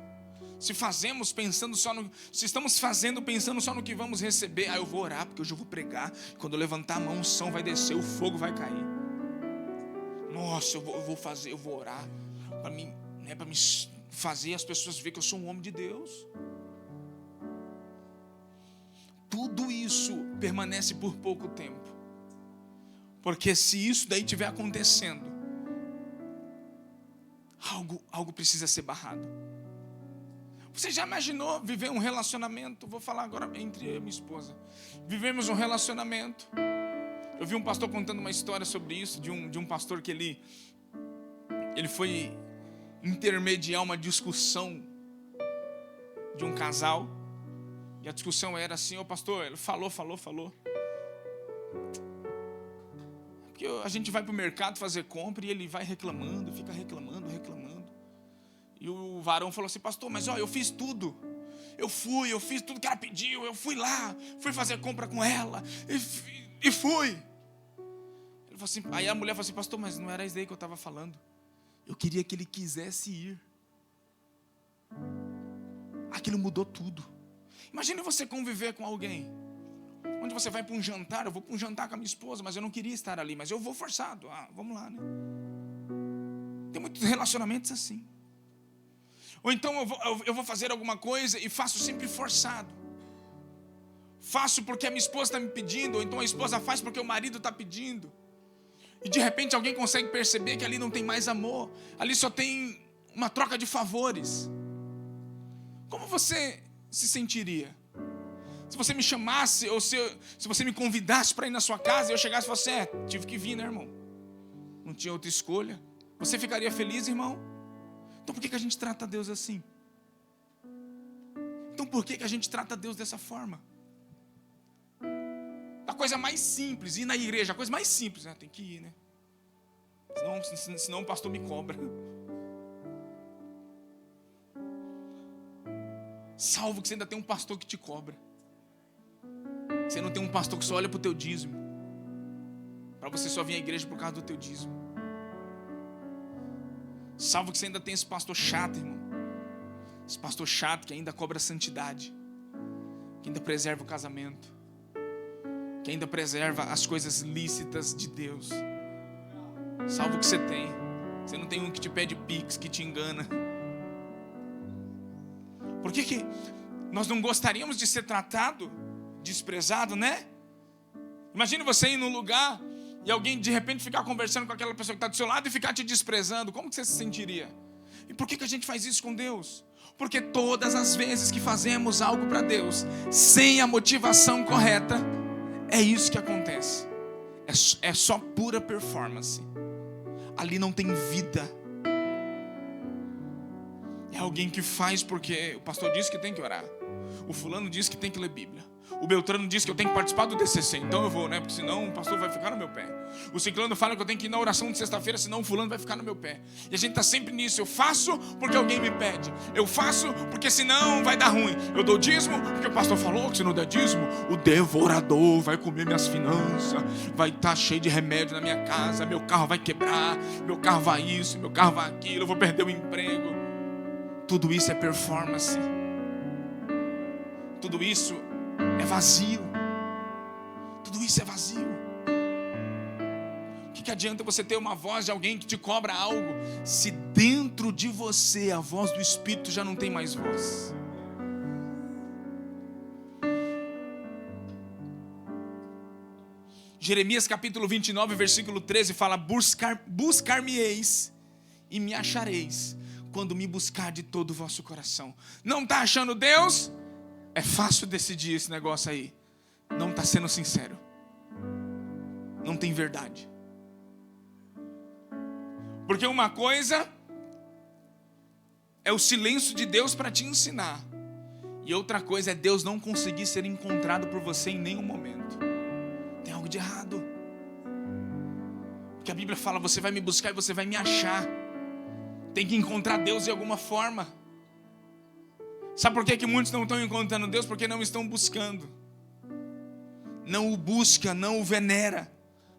Se estamos fazendo pensando só no que vamos receber, eu vou orar porque hoje eu vou pregar, quando eu levantar a mão, o som vai descer, o fogo vai cair. Nossa, eu vou orar para mim, para me fazer as pessoas verem que eu sou um homem de Deus. Tudo isso permanece por pouco tempo. Porque se isso daí estiver acontecendo, algo precisa ser barrado. Você já imaginou viver um relacionamento? Vou falar agora entre eu e minha esposa. Vivemos um relacionamento. Eu vi um pastor contando uma história sobre isso, de um pastor que ele foi intermediar uma discussão de um casal. E a discussão era assim, pastor, ele falou. Porque a gente vai para o mercado fazer compra e ele vai reclamando, fica reclamando. E o varão falou assim, pastor, mas eu fiz tudo. Eu fiz tudo que ela pediu, eu fui lá, fui fazer compra com ela e fui. Ele falou assim, aí a mulher falou assim, pastor, mas não era isso aí que eu estava falando. Eu queria que ele quisesse ir. Aquilo mudou tudo. Imagine você conviver com alguém onde você vai para um jantar. Eu vou para um jantar com a minha esposa, mas eu não queria estar ali, mas eu vou forçado. Vamos lá, né? Tem muitos relacionamentos assim. Ou então eu vou fazer alguma coisa e faço sempre forçado. Faço porque a minha esposa está me pedindo, ou então a esposa faz porque o marido está pedindo. E de repente alguém consegue perceber que ali não tem mais amor, ali só tem uma troca de favores. Como você se sentiria? Se você me chamasse, ou se você me convidasse para ir na sua casa, e eu chegasse e falasse, tive que vir, né, irmão? Não tinha outra escolha. Você ficaria feliz, irmão? Então por que a gente trata Deus assim? Então por que a gente trata Deus dessa forma? A coisa mais simples, ir na igreja, a coisa mais simples, tem que ir, né? Senão o pastor me cobra. Salvo que você ainda tem um pastor que te cobra. Você não tem um pastor que só olha para o teu dízimo, para você só vir à igreja por causa do teu dízimo. Salvo que você ainda tem esse pastor chato, irmão. Esse pastor chato que ainda cobra santidade, que ainda preserva o casamento, que ainda preserva as coisas lícitas de Deus. Salvo que você tem. Você não tem um que te pede pix, que te engana. Por que nós não gostaríamos de ser tratado, desprezado, né? Imagine você ir num lugar e alguém de repente ficar conversando com aquela pessoa que está do seu lado e ficar te desprezando. Como que você se sentiria? E por que a gente faz isso com Deus? Porque todas as vezes que fazemos algo para Deus sem a motivação correta, é isso que acontece. É é só pura performance. Ali não tem vida. É alguém que faz porque o pastor disse que tem que orar, o fulano disse que tem que ler Bíblia, o Beltrano disse que eu tenho que participar do DCC, então eu vou, né? Porque senão o pastor vai ficar no meu pé. O ciclano fala que eu tenho que ir na oração de sexta-feira, senão o fulano vai ficar no meu pé. E a gente está sempre nisso. Eu faço porque alguém me pede, eu faço porque senão vai dar ruim. Eu dou dízimo porque o pastor falou que se não der dízimo, o devorador vai comer minhas finanças, vai estar cheio de remédio na minha casa, meu carro vai quebrar, meu carro vai isso, meu carro vai aquilo, eu vou perder o emprego. Tudo isso é performance. Tudo isso é vazio. Tudo isso é vazio. O que adianta você ter uma voz de alguém que te cobra algo, se dentro de você a voz do Espírito já não tem mais voz? Jeremias capítulo 29, versículo 13 fala: buscar-me-eis e me achareis, quando me buscar de todo o vosso coração. Não está achando Deus? É fácil decidir esse negócio aí. Não está sendo sincero. Não tem verdade. Porque uma coisa é o silêncio de Deus para te ensinar, e outra coisa é Deus não conseguir ser encontrado por você em nenhum momento. Tem algo de errado. Porque a Bíblia fala: você vai me buscar e você vai me achar. Tem que encontrar Deus de alguma forma. Sabe por que muitos não estão encontrando Deus? Porque não estão buscando. Não o busca, não o venera,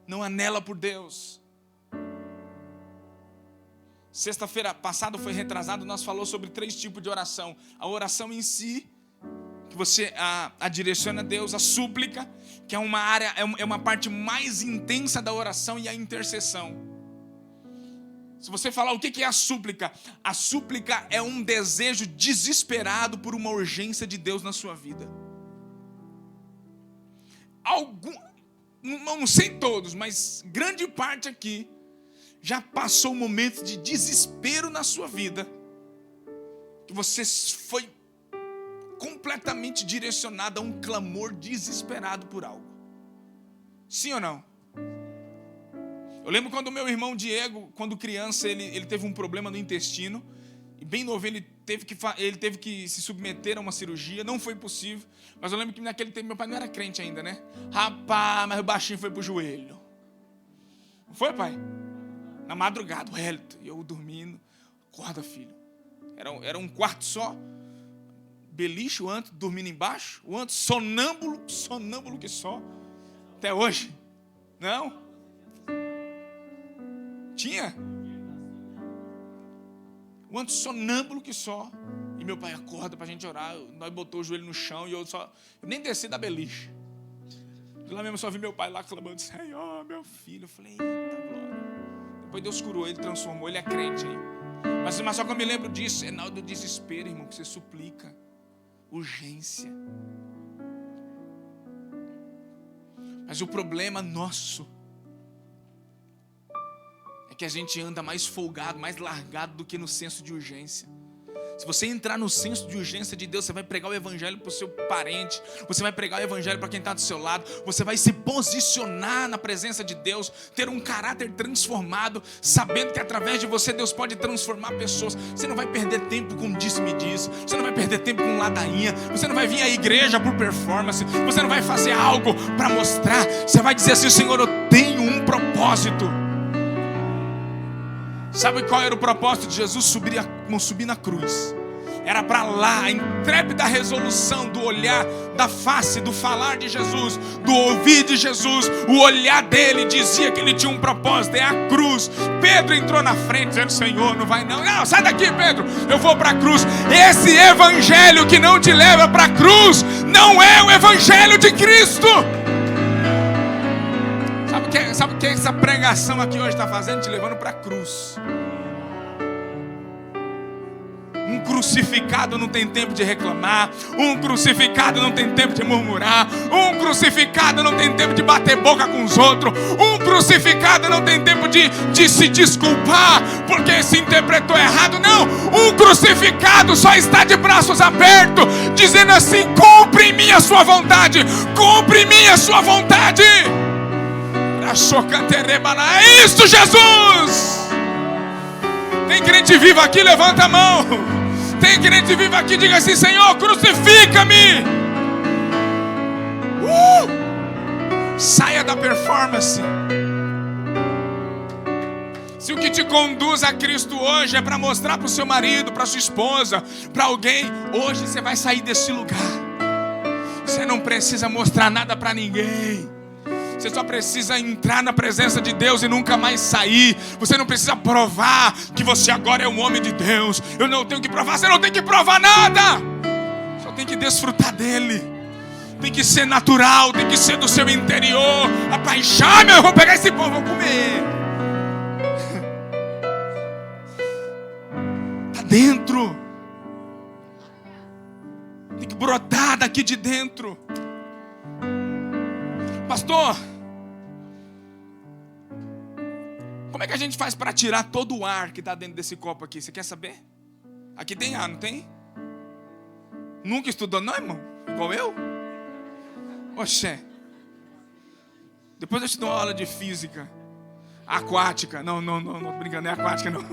não anela por Deus. Sexta-feira passada, foi retrasado, nós falamos sobre 3 tipos de oração. A oração em si, que você a direciona a Deus. A súplica, que é uma área, é uma parte mais intensa da oração. E a intercessão. Se você falar o que é a súplica é um desejo desesperado por uma urgência de Deus na sua vida. Não sei todos, mas grande parte aqui já passou um momento de desespero na sua vida, que você foi completamente direcionado a um clamor desesperado por algo. Sim ou não? Eu lembro quando o meu irmão Diego, quando criança, ele teve um problema no intestino. E bem novo ele teve que se submeter a uma cirurgia. Não foi possível. Mas eu lembro que naquele tempo meu pai não era crente ainda, né? Rapaz, mas o baixinho foi pro joelho. Não foi, pai? Na madrugada, o Hélito. E eu dormindo. Acorda, filho. Era um quarto só. Beliche, o Anto dormindo embaixo. O Anto sonâmbulo que só. Até hoje. Não? Tinha? O Anto sonâmbulo que só. E meu pai acorda pra gente orar. Nós botou o joelho no chão e eu nem desci da beliche. Lá mesmo só vi meu pai lá clamando: Senhor, meu filho. Eu falei: eita glória. Depois Deus curou ele, transformou. Ele é crente aí. Mas só que eu me lembro disso. É na hora do desespero, irmão, que você suplica. Urgência. Mas o problema nosso é que a gente anda mais folgado, mais largado do que no senso de urgência. Se você entrar no senso de urgência de Deus, você vai pregar o evangelho para o seu parente, você vai pregar o evangelho para quem está do seu lado, você vai se posicionar na presença de Deus, ter um caráter transformado, sabendo que através de você Deus pode transformar pessoas. Você não vai perder tempo com disse-me-disse, você não vai perder tempo com ladainha, você não vai vir à igreja por performance, você não vai fazer algo para mostrar, você vai dizer assim: Senhor, eu tenho um propósito. Sabe qual era o propósito de Jesus? Subir na cruz. Era para lá, a intrépida resolução do olhar, da face, do falar de Jesus, do ouvir de Jesus. O olhar dele dizia que ele tinha um propósito, é a cruz. Pedro entrou na frente dizendo: Senhor, não vai não. Não, sai daqui, Pedro, eu vou para a cruz. Esse evangelho que não te leva para a cruz não é o evangelho de Cristo. Sabe o que essa pregação aqui hoje está fazendo? Te levando para a cruz. Um crucificado não tem tempo de reclamar. Um crucificado não tem tempo de murmurar. Um crucificado não tem tempo de bater boca com os outros. Um crucificado não tem tempo de se desculpar porque se interpretou errado. Não, um crucificado só está de braços abertos, dizendo assim: cumpre em mim a sua vontade. Cumpre em mim a sua vontade. É isso, Jesus! Tem crente vivo aqui, levanta a mão. Tem crente vivo aqui, diga assim: Senhor, crucifica-me. Saia da performance. Se o que te conduz a Cristo hoje é para mostrar para o seu marido, para sua esposa, para alguém, hoje você vai sair desse lugar. Você não precisa mostrar nada para ninguém. Você só precisa entrar na presença de Deus e nunca mais sair. Você não precisa provar que você agora é um homem de Deus. Eu não tenho que provar, você não tem que provar nada. Só tem que desfrutar dele. Tem que ser natural, tem que ser do seu interior. A paixão, meu, eu vou pegar esse pão, vou comer. Tá dentro. Tem que brotar daqui de dentro. Pastor, como é que a gente faz para tirar todo o ar que está dentro desse copo aqui? Você quer saber? Aqui tem ar, não tem? Nunca estudou não, irmão? Igual eu? Oxê. Depois eu te dou uma aula de física aquática. Não, brincando, não é aquática não.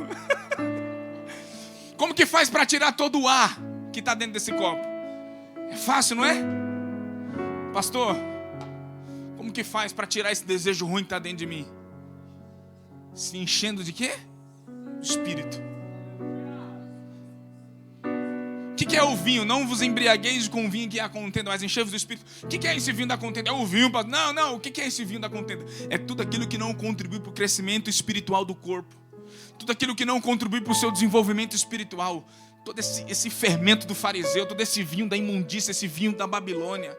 Como que faz para tirar todo o ar que está dentro desse copo? É fácil, não é? Pastor, como que faz para tirar esse desejo ruim que está dentro de mim? Se enchendo de quê? Espírito. O que é o vinho? Não vos embriagueis com o vinho que há contenda, mas enchei-vos do Espírito. O que é esse vinho da contenda? É o vinho. Não. O que é esse vinho da contenda? É tudo aquilo que não contribui para o crescimento espiritual do corpo. Tudo aquilo que não contribui para o seu desenvolvimento espiritual. Todo esse fermento do fariseu, todo esse vinho da imundícia, esse vinho da Babilônia.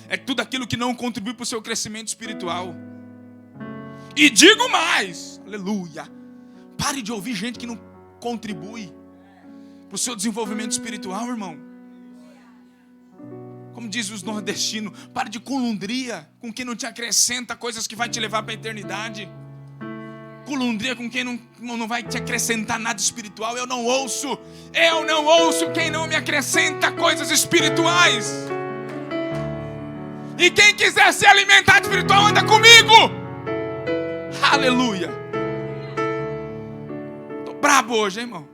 É tudo aquilo que não contribui para o seu crescimento espiritual. E digo mais, aleluia, pare de ouvir gente que não contribui para o seu desenvolvimento espiritual, irmão. Como diz os nordestinos, pare de culundria com quem não te acrescenta coisas que vai te levar para a eternidade. Culundria com quem não vai te acrescentar nada espiritual. Eu não ouço quem não me acrescenta coisas espirituais. E quem quiser se alimentar de espiritual, anda comigo. Aleluia. Tô brabo hoje, hein, irmão?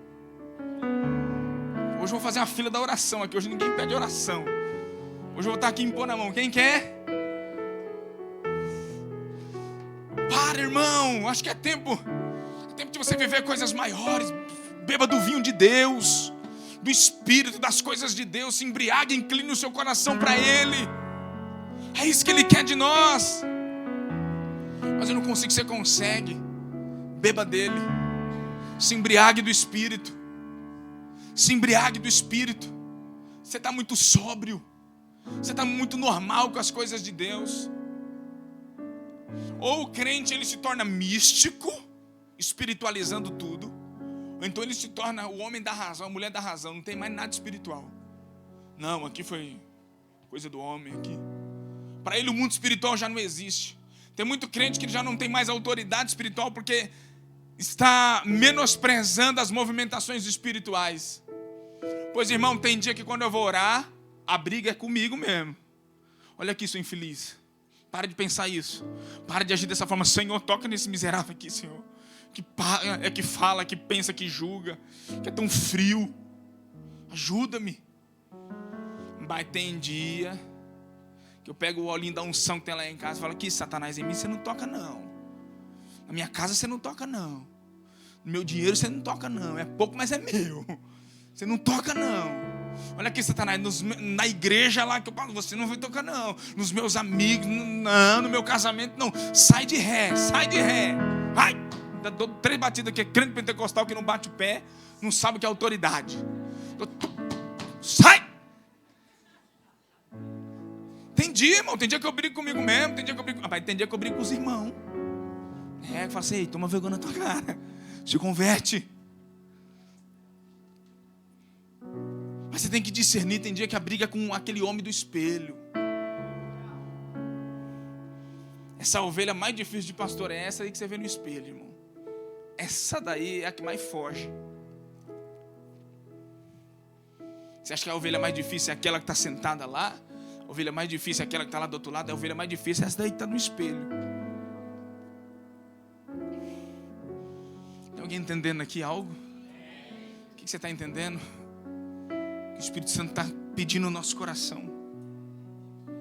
Hoje eu vou fazer uma fila da oração aqui. Hoje ninguém pede oração. Hoje eu vou estar aqui impondo a mão. Quem quer? Para, irmão. Acho que é tempo de você viver coisas maiores. Beba do vinho de Deus, do Espírito, das coisas de Deus. Se embriague, incline o seu coração para Ele. É isso que Ele quer de nós. Mas eu não consigo, você consegue. Beba dele. Se embriague do Espírito. Se embriague do Espírito. Você está muito sóbrio. Você está muito normal com as coisas de Deus. Ou o crente ele se torna místico, espiritualizando tudo. Ou então ele se torna o homem da razão, a mulher da razão. Não tem mais nada espiritual. Não, aqui foi coisa do homem aqui. Para ele o mundo espiritual já não existe. Tem muito crente que já não tem mais autoridade espiritual porque está menosprezando as movimentações espirituais. Pois, irmão, tem dia que quando eu vou orar, a briga é comigo mesmo. Olha aqui, seu infeliz. Para de pensar isso. Para de agir dessa forma. Senhor, toca nesse miserável aqui, Senhor. Que fala, que pensa, que julga. Que é tão frio. Ajuda-me. Mas tem dia que eu pego o olhinho da unção que tem lá em casa e falo: aqui, Satanás, em mim você não toca não. Na minha casa você não toca não. No meu dinheiro você não toca não. É pouco, mas é meu. Você não toca não. Olha aqui, Satanás, na igreja lá que eu falo, você não vai tocar não. Nos meus amigos, não. No meu casamento, não. Sai de ré, sai de ré. Ai, ainda dou 3 batidas aqui. É crente pentecostal que não bate o pé, não sabe o que é autoridade. Sai! Tem dia, irmão, tem dia que eu brigo comigo mesmo, tem dia que eu brigo, tem dia que eu brigo com os irmãos. Eu falo assim: ei, toma vergonha na tua cara, se converte. Mas você tem que discernir, tem dia que a briga é com aquele homem do espelho. Essa ovelha mais difícil de pastor é essa aí que você vê no espelho, irmão. Essa daí é a que mais foge. Você acha que a ovelha mais difícil é aquela que está sentada lá? A ovelha mais difícil é aquela que está lá do outro lado? A ovelha mais difícil é essa daí que está no espelho. alguém entendendo aqui algo? O que você está entendendo? Que o Espírito Santo está pedindo no nosso coração.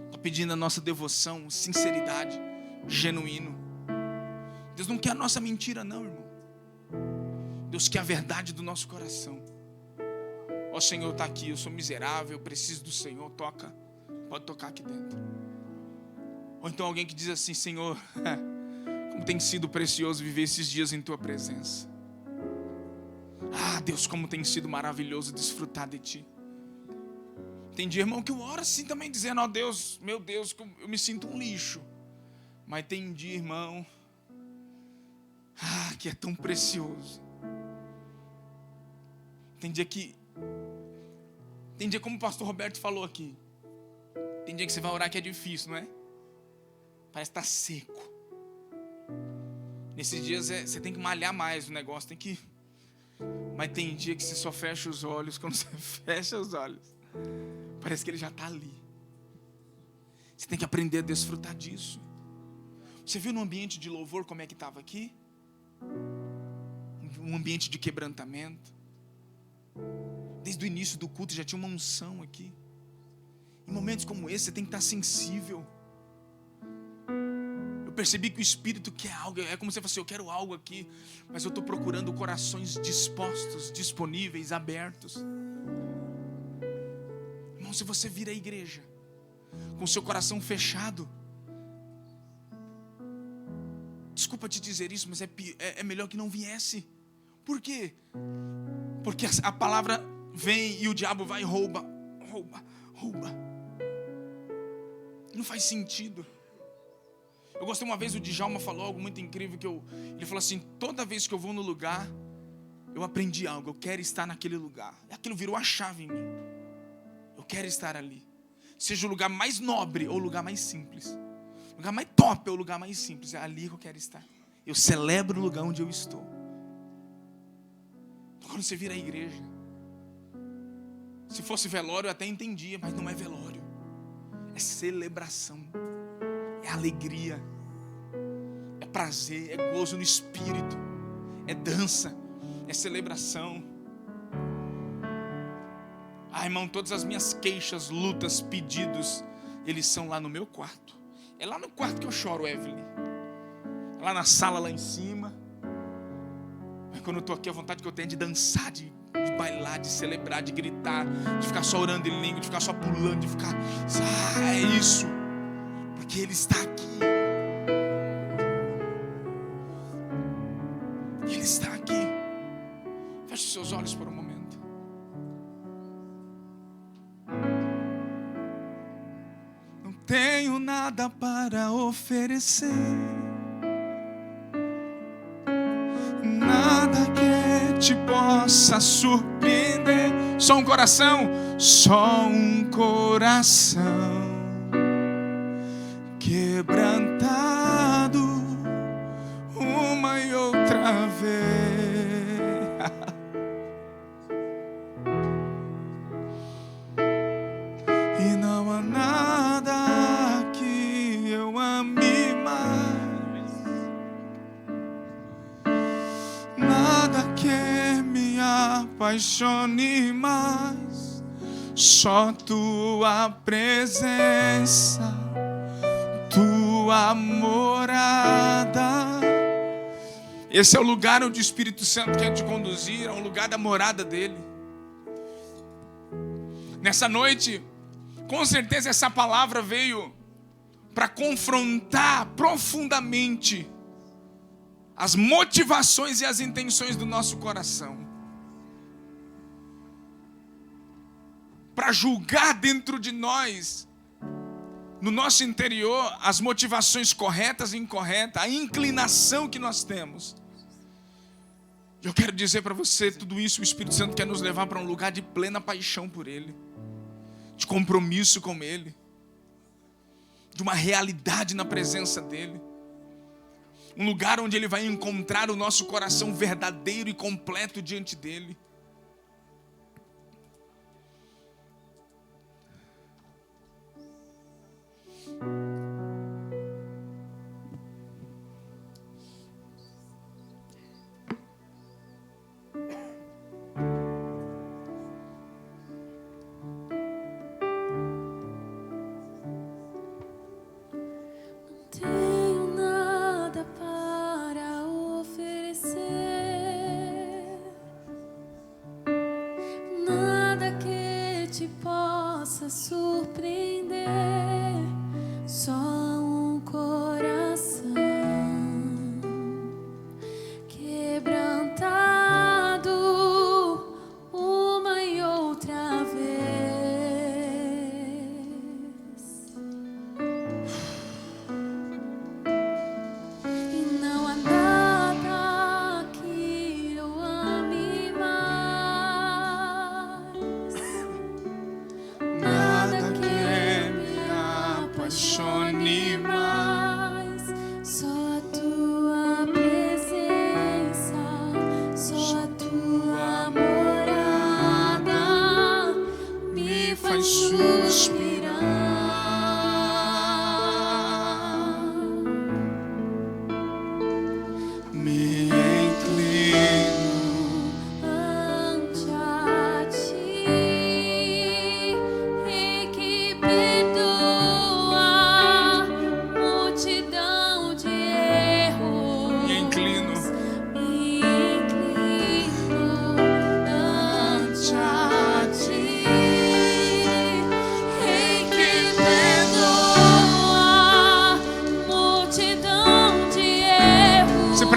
Está pedindo a nossa devoção, sinceridade, genuíno. Deus não quer a nossa mentira não, irmão. Deus quer a verdade do nosso coração. Ó Senhor, está aqui, eu sou miserável, eu preciso do Senhor, toca. Pode tocar aqui dentro. Ou então alguém que diz assim: Senhor, como tem sido precioso viver esses dias em Tua presença. Ah, Deus, como tem sido maravilhoso desfrutar de Ti. Tem dia, irmão, que eu oro assim também, dizendo: ó Deus, meu Deus, eu me sinto um lixo. Mas tem dia, irmão, que é tão precioso. Tem dia como o pastor Roberto falou aqui, tem dia que você vai orar que é difícil, não é? Parece que está seco. Nesses dias você tem que malhar mais o negócio, mas tem dia que você só fecha os olhos. Quando você fecha os olhos, parece que ele já está ali. Você tem que aprender a desfrutar disso. Você viu no ambiente de louvor como é que estava aqui? Um ambiente de quebrantamento. Desde o início do culto já tinha uma unção aqui. Em momentos como esse você tem que estar sensível. Eu percebi que o Espírito quer algo. É como se você fosse: eu quero algo aqui, mas eu estou procurando corações dispostos, disponíveis, abertos. Irmão, se você vir à igreja com seu coração fechado, desculpa te dizer isso, mas é melhor que não viesse. Por quê? Porque a palavra vem e o diabo vai e rouba. Não faz sentido. Eu gostei uma vez, o Djalma falou algo muito incrível, ele falou assim: toda vez que eu vou no lugar, eu aprendi algo, eu quero estar naquele lugar. Aquilo virou a chave em mim. Eu quero estar ali. Seja o lugar mais nobre ou o lugar mais simples. O lugar mais top ou o lugar mais simples. É ali que eu quero estar. Eu celebro o lugar onde eu estou. Quando você vir à igreja, se fosse velório eu até entendia, mas não é velório. É celebração. É alegria. É prazer, é gozo no espírito. É dança, é celebração. Irmão, todas as minhas queixas, lutas, pedidos, eles são lá no meu quarto. É lá no quarto que eu choro, Evelyn. É lá na sala, lá em cima. Mas quando eu estou aqui, a vontade que eu tenho é de dançar, de bailar, de celebrar, de gritar, de ficar só orando em língua, de ficar só pulando, de ficar... é isso. Porque Ele está aqui. Ele está aqui. Feche os seus olhos por um momento. Não tenho nada para oferecer, nada que te possa surpreender. Só um coração quebrantado uma e outra vez. E não há nada que eu ame mais, nada que me apaixone mais, só tua presença, tua morada. Esse é o lugar onde o Espírito Santo quer te conduzir, é o lugar da morada dele. Nessa noite, com certeza essa palavra veio para confrontar profundamente as motivações e as intenções do nosso coração, para julgar dentro de nós, no nosso interior, as motivações corretas e incorretas, a inclinação que nós temos. Eu quero dizer para você, tudo isso o Espírito Santo quer nos levar para um lugar de plena paixão por Ele, de compromisso com Ele, de uma realidade na presença dEle, um lugar onde Ele vai encontrar o nosso coração verdadeiro e completo diante dEle.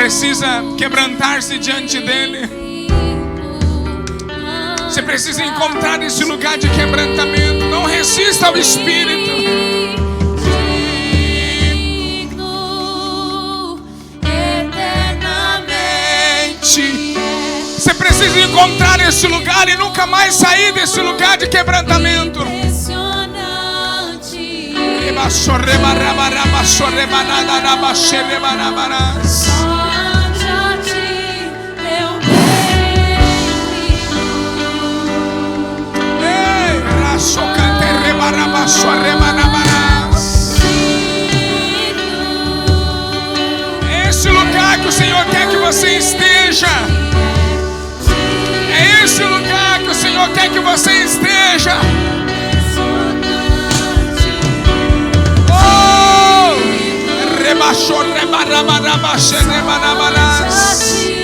precisa quebrantar-se diante dele. Você precisa encontrar esse lugar de quebrantamento. Não resista ao Espírito. Você precisa encontrar esse lugar e nunca mais sair desse lugar de quebrantamento. Esse lugar que o Senhor quer que você esteja. É esse lugar que o Senhor quer que você esteja. Oh! Rebaixou, rebarabarabachê, rebarabarás.